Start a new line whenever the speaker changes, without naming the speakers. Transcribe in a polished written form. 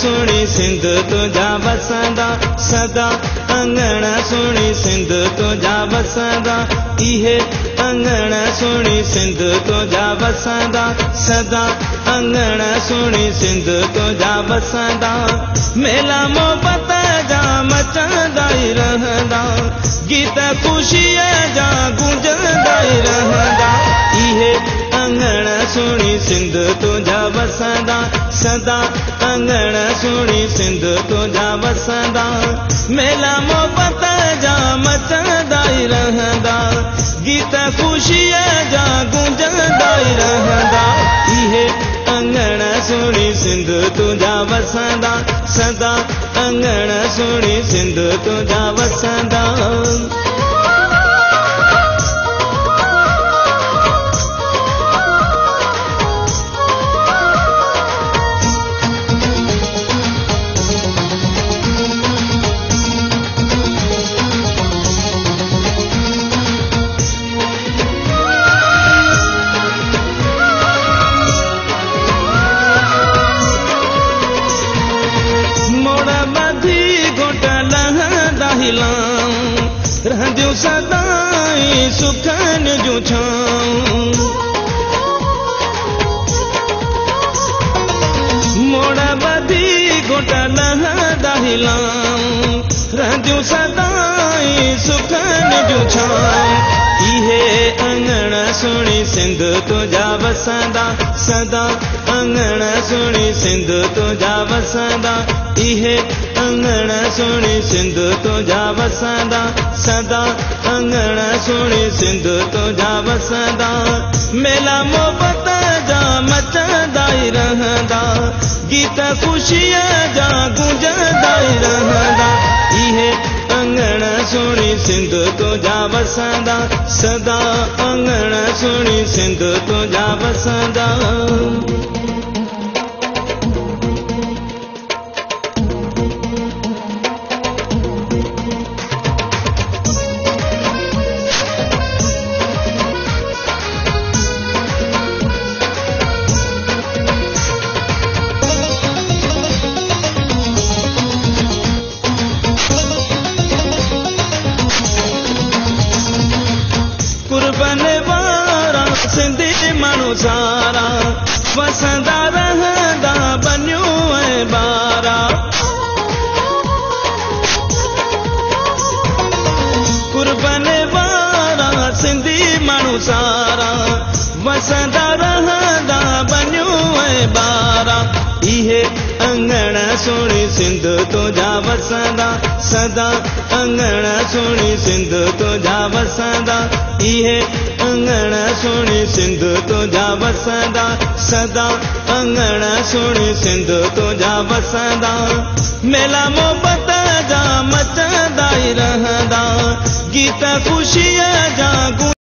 सुणी सिंध तुझा वसंदा सदा अंगण सुणी सिंध तुझा वसंदा इहे अंगण सुणी सिंध तुझा वसंदा सदा अंगण सुणी सिंध तुझा वसंदा मेला मोहब्बत जा मचंदा ई रहंदा गीत ख़ुशीअ जा गूंजंदा ई रहंदा इहे अंगण सुणी सिंध तुझा वसंदा सदा अंगण सुणी सिंध तुझा वसंदा मेला मोहब्बत जा मचंदा ई रहंदा गीत ख़ुशीअ जा गूंजंदा ई रहंदा इहे अंगण सुणी सिंध तुझा वसंदा सदा अंगण सुणी सिंध तुझा वसंदा रहंदियूं सदाई सुखन जूं छाऊं मोड़ ॿधी घुट लहंदा हिलाऊं रहंदियूं सदाई सुखन जूं छाऊं इहे अंगण सुणी सिंध तुझा वसंदा सदा अंगण सुणी सिंध तुझा वसंदा इहे अंगण सुणी सिंध तुझा वसंदा सदा अंगण सुणी सिंध तुझा वसंदा मेला मोहब्बत जा मचंदा ई रहंदा गीत ख़ुशीअ जा गूंजंदा ई रहंदा इहे अंगण सुणी सिंध तुझा वसंदा सदा अंगण सुणी सिंध तुझा वसंदा कुर्बन वारा सिंधी माण्हू सारा वसंदा रहंदा बनियूं ऐं ॿारा कुर्बन वारा सिंधी माण्हू सारा वसंदा रहंदा बनियूं ऐं ॿारा इहे अंगण सुणी सिंध तुझा वसंदा सदा अंगण सुणी सिंध तुझा वसंदा इहे अंगण सुणी सिंध तुझा वसंदा सदा अंगण सुणी सिंध तुझा वसंदा मेला मोहब्बत जा मचंदा ई रहंदा गीत ख़ुशीअ जा